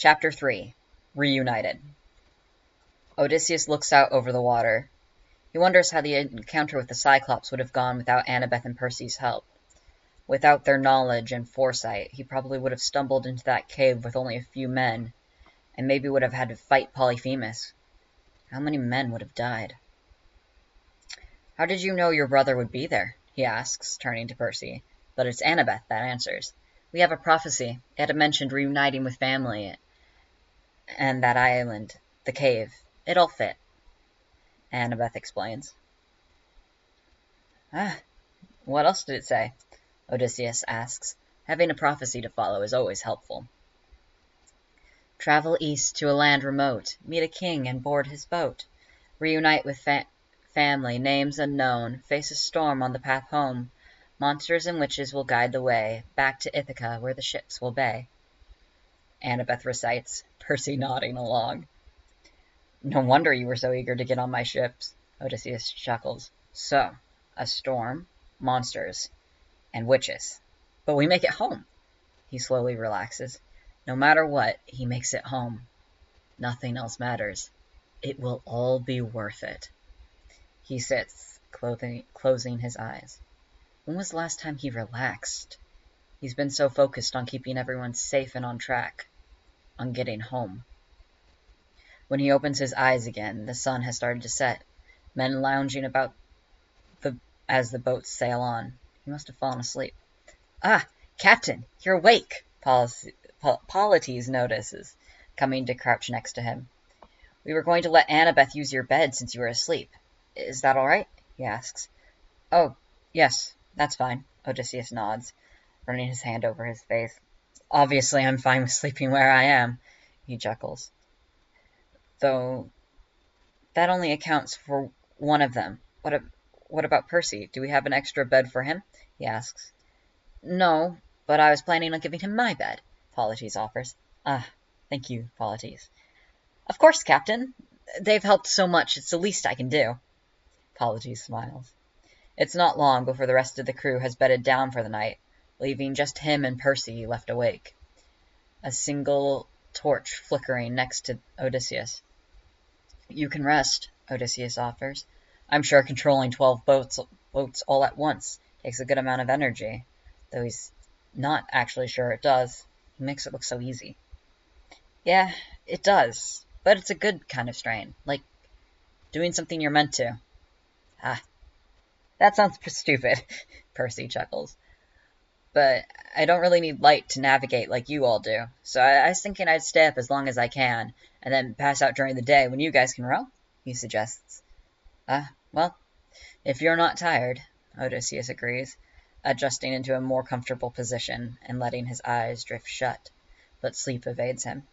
Chapter 3 Reunited. Odysseus looks out over the water. He wonders how the encounter with the Cyclops would have gone without Annabeth and Percy's help. Without their knowledge and foresight, he probably would have stumbled into that cave with only a few men, and maybe would have had to fight Polyphemus. How many men would have died? "How did you know your brother would be there?" he asks, turning to Percy. But it's Annabeth that answers. "We have a prophecy. It had mentioned reuniting with family, and that island, the cave. It all fit," Annabeth explains. What else did it say?" Odysseus asks. Having a prophecy to follow is always helpful. "Travel east to a land remote, meet a king and board his boat. Reunite with family, names unknown, face a storm on the path home. Monsters and witches will guide the way, back to Ithaca where the ships will bay," Annabeth recites, Percy nodding along. "No wonder you were so eager to get on my ships," Odysseus chuckles. "So, a storm, monsters, and witches. But we make it home." He slowly relaxes. No matter what, he makes it home. Nothing else matters. It will all be worth it. He sits, closing his eyes. When was the last time he relaxed? He's been so focused on keeping everyone safe and on track, on getting home. When he opens his eyes again, the sun has started to set, men lounging about as the boats sail on. He must have fallen asleep. "Ah, Captain, you're awake!" Polites notices, coming to crouch next to him. "We were going to let Annabeth use your bed since you were asleep. Is that all right?" he asks. "Oh, yes, that's fine," Odysseus nods, running his hand over his face. "Obviously I'm fine with sleeping where I am," he chuckles. "Though that only accounts for one of them. What about Percy? Do we have an extra bed for him?" he asks. "No, but I was planning on giving him my bed," Polites offers. Thank you, Polites." "Of course, Captain. They've helped so much, it's the least I can do." Polites smiles. It's not long before the rest of the crew has bedded down for the night, leaving just him and Percy left awake. A single torch flickering next to Odysseus. "You can rest," Odysseus offers. "I'm sure controlling 12 boats all at once takes a good amount of energy," though he's not actually sure it does. He makes it look so easy. "Yeah, it does, but it's a good kind of strain, like doing something you're meant to." That sounds stupid," Percy chuckles. "But I don't really need light to navigate like you all do, so I was thinking I'd stay up as long as I can, and then pass out during the day when you guys can row," he suggests. Well, if you're not tired," Odysseus agrees, adjusting into a more comfortable position and letting his eyes drift shut, but sleep evades him.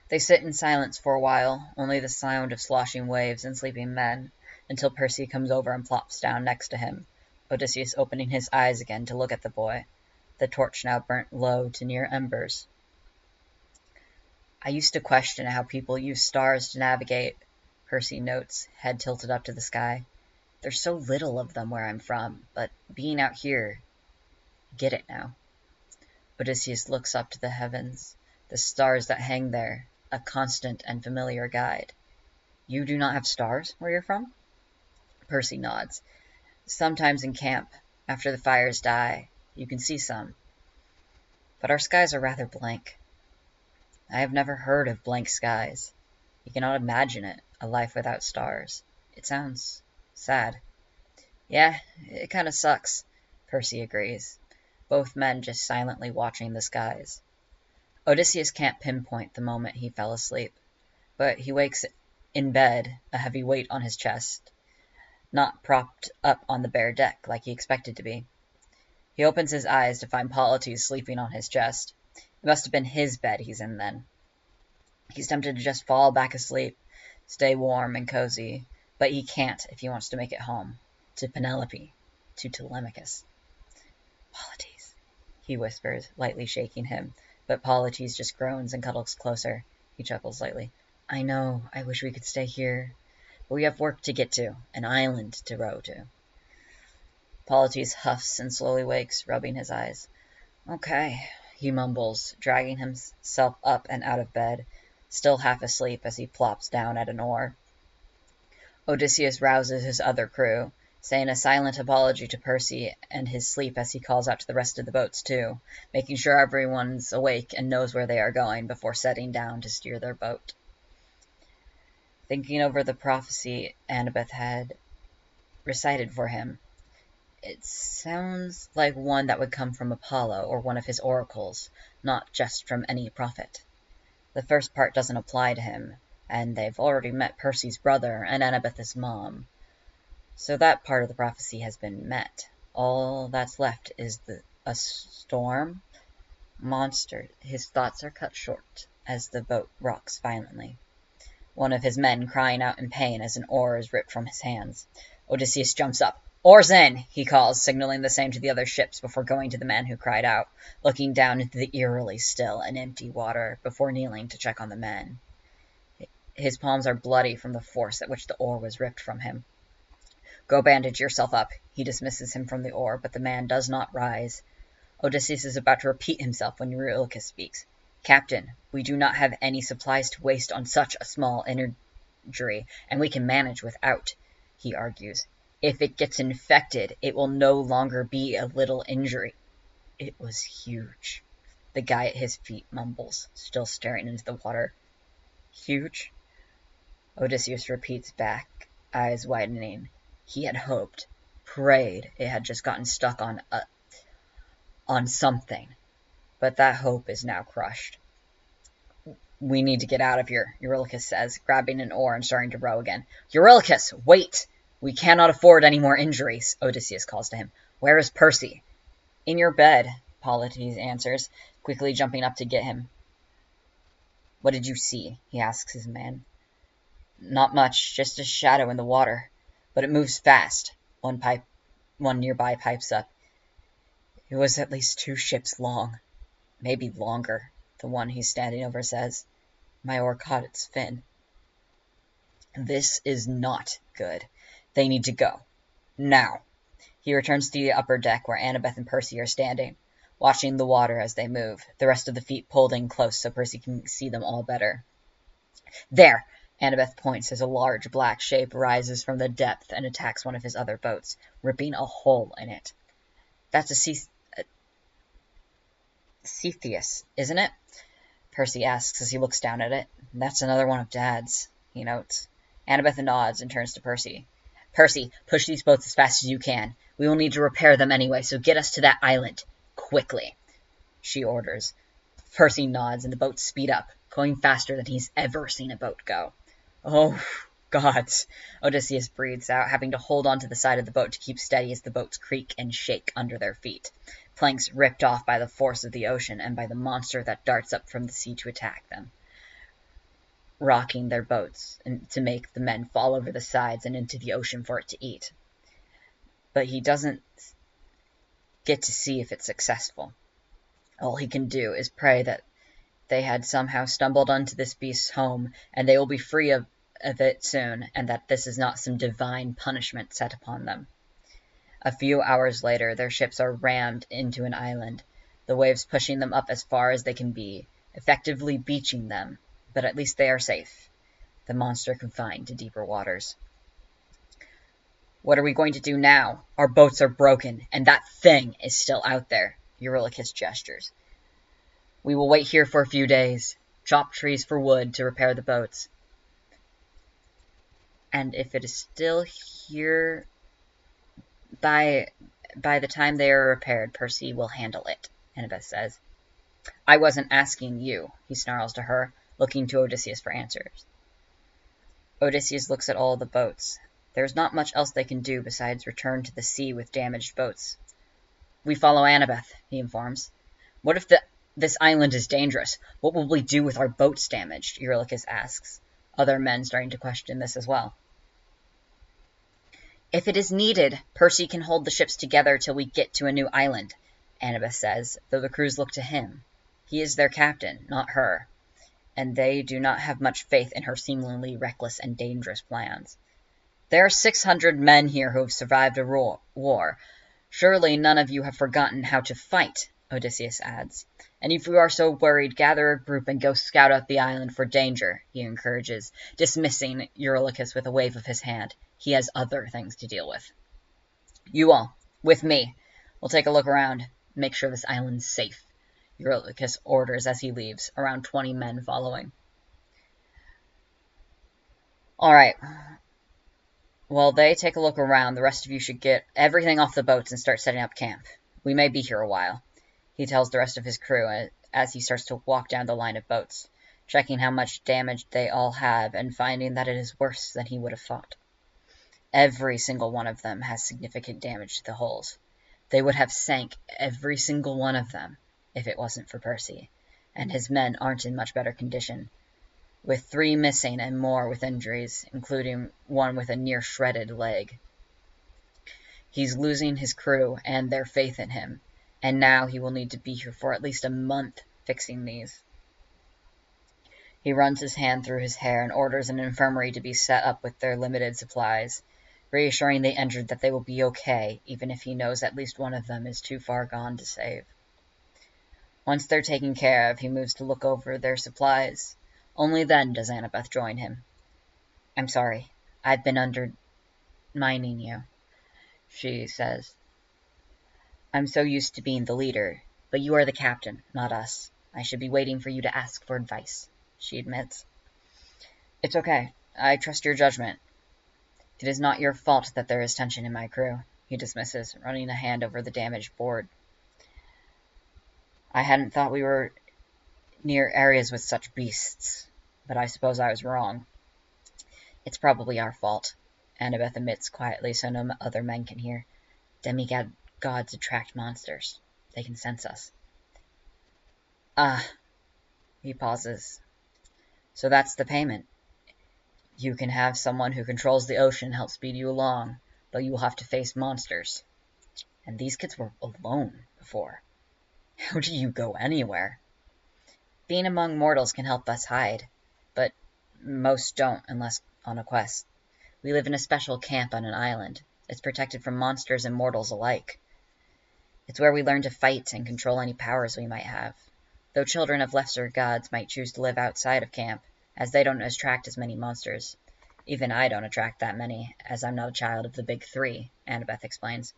They sit in silence for a while, only the sound of sloshing waves and sleeping men, until Percy comes over and plops down next to him, Odysseus opening his eyes again to look at the boy, the torch now burnt low to near embers. "I used to question how people use stars to navigate," Percy notes, head tilted up to the sky. "There's so little of them where I'm from, but being out here, I get it now." Odysseus looks up to the heavens, the stars that hang there, a constant and familiar guide. "You do not have stars where you're from?" Percy nods. "Sometimes in camp, after the fires die, you can see some. But our skies are rather blank." "I have never heard of blank skies. You cannot imagine it, a life without stars. It sounds sad." "Yeah, it kind of sucks," Percy agrees, both men just silently watching the skies. Odysseus can't pinpoint the moment he fell asleep, but he wakes in bed, a heavy weight on his chest, not propped up on the bare deck like he expected to be. He opens his eyes to find Polites sleeping on his chest. It must have been his bed he's in then. He's tempted to just fall back asleep, stay warm and cozy, but he can't if he wants to make it home, to Penelope, to Telemachus. "Polites," he whispers, lightly shaking him, but Polites just groans and cuddles closer. He chuckles lightly. "I know, I wish we could stay here, but we have work to get to, an island to row to." Polites huffs and slowly wakes, rubbing his eyes. "Okay," he mumbles, dragging himself up and out of bed, still half asleep as he plops down at an oar. Odysseus rouses his other crew, saying a silent apology to Percy and his sleep as he calls out to the rest of the boats too, making sure everyone's awake and knows where they are going before setting down to steer their boat. Thinking over the prophecy Annabeth had recited for him, it sounds like one that would come from Apollo or one of his oracles, not just from any prophet. The first part doesn't apply to him, and they've already met Percy's brother and Annabeth's mom. So that part of the prophecy has been met. All that's left is a storm? Monster. His thoughts are cut short as the boat rocks violently. One of his men crying out in pain as an oar is ripped from his hands. Odysseus jumps up. "Oars in!" he calls, signaling the same to the other ships before going to the man who cried out, looking down into the eerily still and empty water before kneeling to check on the men. His palms are bloody from the force at which the oar was ripped from him. "Go bandage yourself up." He dismisses him from the oar, but the man does not rise. Odysseus is about to repeat himself when Eurylochus speaks. "Captain, we do not have any supplies to waste on such a small injury, and we can manage without," he argues. "If it gets infected, it will no longer be a little injury." "It was huge," the guy at his feet mumbles, still staring into the water. "Huge?" Odysseus repeats back, eyes widening. He had hoped, prayed it had just gotten stuck on something, but that hope is now crushed. "We need to get out of here," Eurylochus says, grabbing an oar and starting to row again. "Eurylochus, wait! We cannot afford any more injuries," Odysseus calls to him. "Where is Percy?" "In your bed," Polites answers, quickly jumping up to get him. "What did you see?" he asks his man. "Not much, just a shadow in the water. But it moves fast," one nearby pipes up. "It was at least 2 ships long. Maybe longer," the one he's standing over says. "My oar caught its fin." This is not good. They need to go. Now. He returns to the upper deck where Annabeth and Percy are standing, watching the water as they move, the rest of the feet pulled in close so Percy can see them all better. "There!" Annabeth points as a large black shape rises from the depth and attacks one of his other boats, ripping a hole in it. "That's a Cepheus, isn't it?" Percy asks as he looks down at it. "That's another one of Dad's," he notes. Annabeth nods and turns to Percy. "Percy, push these boats as fast as you can. We will need to repair them anyway, so get us to that island. Quickly," she orders. Percy nods and the boats speed up, going faster than he's ever seen a boat go. "Oh, gods," Odysseus breathes out, having to hold onto the side of the boat to keep steady as the boats creak and shake under their feet, planks ripped off by the force of the ocean and by the monster that darts up from the sea to attack them, rocking their boats to make the men fall over the sides and into the ocean for it to eat. But he doesn't get to see if it's successful. All he can do is pray that they had somehow stumbled onto this beast's home, and they will be free of it soon, and that this is not some divine punishment set upon them. A few hours later, their ships are rammed into an island, the waves pushing them up as far as they can be, effectively beaching them, but at least they are safe, the monster confined to deeper waters. "What are we going to do now? Our boats are broken, and that thing is still out there," Eurylochus gestures. "We will wait here for a few days, chop trees for wood to repair the boats. And if it is still here by the time they are repaired, Percy will handle it," Annabeth says. "I wasn't asking you," he snarls to her, looking to Odysseus for answers. Odysseus looks at all the boats. There's not much else they can do besides return to the sea with damaged boats. "We follow Annabeth," he informs. "What if this island is dangerous? What will we do with our boats damaged?" Eurylochus asks, other men starting to question this as well. "If it is needed, Percy can hold the ships together till we get to a new island," Annabeth says, though the crews look to him. He is their captain, not her, and they do not have much faith in her seemingly reckless and dangerous plans. "There are 600 men here who have survived a war. Surely none of you have forgotten how to fight," Odysseus adds. And if you are so worried, gather a group and go scout out the island for danger, he encourages, dismissing Eurylochus with a wave of his hand. He has other things to deal with. You all, with me. We'll take a look around, make sure this island's safe, Eurylochus orders as he leaves, around 20 men following. Alright. While they take a look around, the rest of you should get everything off the boats and start setting up camp. We may be here a while, he tells the rest of his crew as he starts to walk down the line of boats, checking how much damage they all have and finding that it is worse than he would have thought. Every single one of them has significant damage to the hulls. They would have sank every single one of them if it wasn't for Percy, and his men aren't in much better condition, with 3 missing and more with injuries, including one with a near-shredded leg. He's losing his crew and their faith in him, and now he will need to be here for at least a month fixing these. He runs his hand through his hair and orders an infirmary to be set up with their limited supplies, reassuring the injured that they will be okay, even if he knows at least one of them is too far gone to save. Once they're taken care of, he moves to look over their supplies. Only then does Annabeth join him. I'm sorry, I've been undermining you, she says. I'm so used to being the leader, but you are the captain, not us. I should be waiting for you to ask for advice, she admits. It's okay. I trust your judgment. It is not your fault that there is tension in my crew, he dismisses, running a hand over the damaged board. I hadn't thought we were near areas with such beasts, but I suppose I was wrong. It's probably our fault, Annabeth admits quietly so no other men can hear. Demigods attract monsters. They can sense us. Ah, he pauses. So that's the payment. You can have someone who controls the ocean help speed you along, though you will have to face monsters. And these kids were alone before. How do you go anywhere? Being among mortals can help us hide, but most don't unless on a quest. We live in a special camp on an island. It's protected from monsters and mortals alike. It's where we learn to fight and control any powers we might have, though children of lesser gods might choose to live outside of camp, as they don't attract as many monsters. Even I don't attract that many, as I'm not a child of the Big Three, Annabeth explains.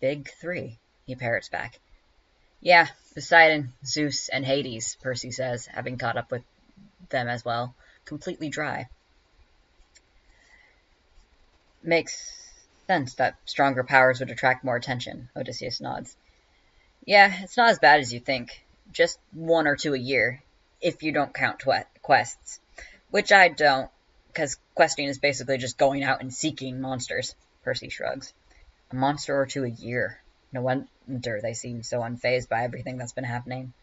Big Three, he parrots back. Yeah, Poseidon, Zeus, and Hades, Percy says, having caught up with them as well, completely dry. Makes sense that stronger powers would attract more attention, Odysseus nods. Yeah, it's not as bad as you think. Just 1 or 2 a year, if you don't count quests. Which I don't, because questing is basically just going out and seeking monsters, Percy shrugs. A monster or 2 a year. No wonder they seem so unfazed by everything that's been happening.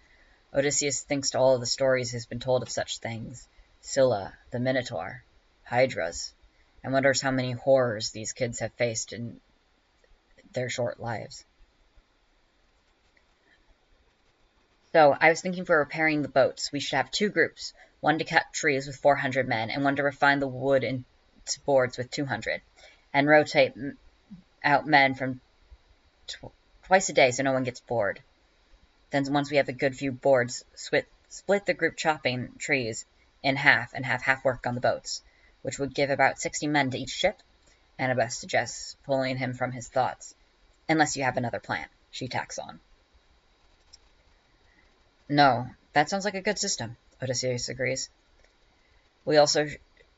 Odysseus thinks to all of the stories he's been told of such things. Scylla, the Minotaur, Hydras, and wonders how many horrors these kids have faced in their short lives. So, I was thinking for repairing the boats, we should have 2 groups, one to cut trees with 400 men, and one to refine the wood into boards with 200, and rotate out men from twice a day so no one gets bored. Then once we have a good few boards, split the group chopping trees in half and have half work on the boats, which would give about 60 men to each ship, Annabeth suggests, pulling him from his thoughts. Unless you have another plan, she tacks on. No, that sounds like a good system, Odysseus agrees. We also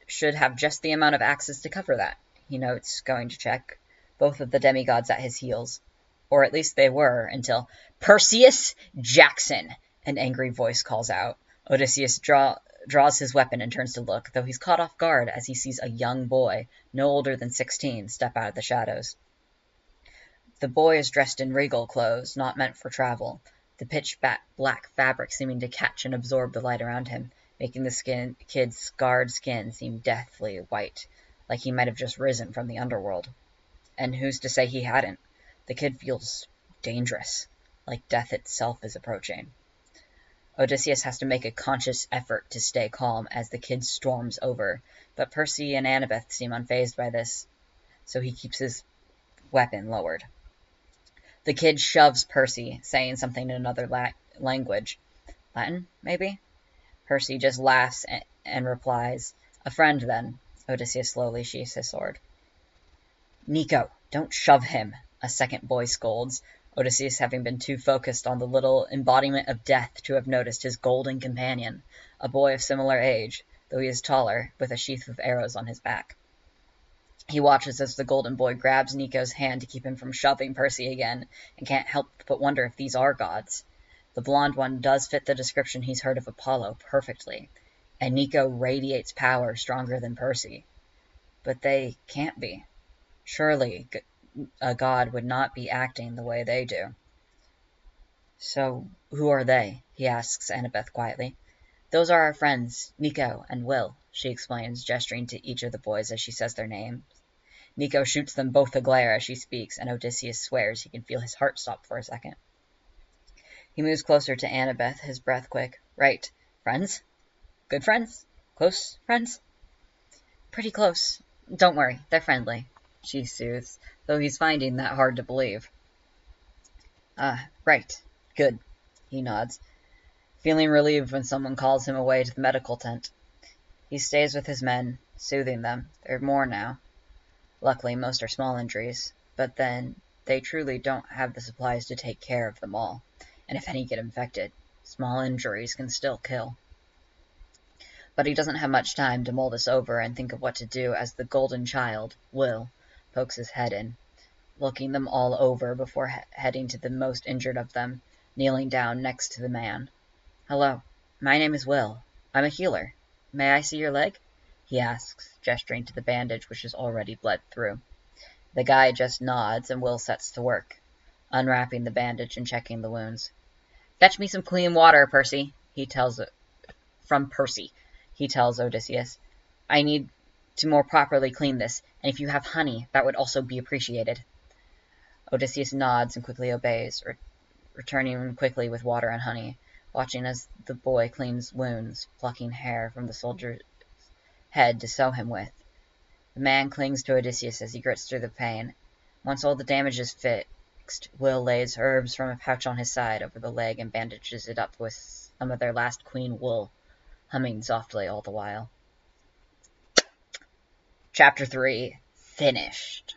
should have just the amount of axes to cover that, he notes, going to check, both of the demigods at his heels. Or at least they were, until Perseus Jackson, an angry voice calls out. Odysseus draws his weapon and turns to look, though he's caught off guard as he sees a young boy, no older than 16, step out of the shadows. The boy is dressed in regal clothes, not meant for travel, the pitch-black fabric seeming to catch and absorb the light around him, making the kid's scarred skin seem deathly white, like he might have just risen from the underworld. And who's to say he hadn't? The kid feels dangerous, like death itself is approaching. Odysseus has to make a conscious effort to stay calm as the kid storms over, but Percy and Annabeth seem unfazed by this, so he keeps his weapon lowered. The kid shoves Percy, saying something in another language. Latin, maybe? Percy just laughs and replies, "A friend, then." Odysseus slowly sheaths his sword. "Nico, don't shove him," a second boy scolds, Odysseus having been too focused on the little embodiment of death to have noticed his golden companion, a boy of similar age, though he is taller, with a sheath of arrows on his back. He watches as the golden boy grabs Nico's hand to keep him from shoving Percy again, and can't help but wonder if these are gods. The blonde one does fit the description he's heard of Apollo perfectly, and Nico radiates power stronger than Percy. But they can't be. Surely a god would not be acting the way they do. "So who are they?" he asks Annabeth quietly. "Those are our friends, Nico and Will," she explains, gesturing to each of the boys as she says their names. Nico shoots them both a glare as she speaks, and Odysseus swears he can feel his heart stop for a second. He moves closer to Annabeth, his breath quick. "Right. Friends? Good friends? Close friends?" "Pretty close. Don't worry, they're friendly," she soothes, though he's finding that hard to believe. Right. Good," he nods, feeling relieved when someone calls him away to the medical tent. He stays with his men, soothing them. There are more now. Luckily, most are small injuries, but then they truly don't have the supplies to take care of them all, and if any get infected, small injuries can still kill. But he doesn't have much time to mull this over and think of what to do as the golden child, Will, pokes his head in, looking them all over before heading to the most injured of them, kneeling down next to the man. "Hello, my name is Will. I'm a healer. May I see your leg?" he asks, gesturing to the bandage which is already bled through. The guy just nods, and Will sets to work, unwrapping the bandage and checking the wounds. "Fetch me some clean water, Percy," he tells Odysseus. "I need to more properly clean this, and if you have honey, that would also be appreciated." Odysseus nods and quickly obeys, returning quickly with water and honey, watching as the boy cleans wounds, plucking hair from the soldier's head to sew him with. The man clings to Odysseus as he grits through the pain. Once all the damage is fixed, Will lays herbs from a pouch on his side over the leg and bandages it up with some of their last queen wool, humming softly all the while. Chapter 3. Finished.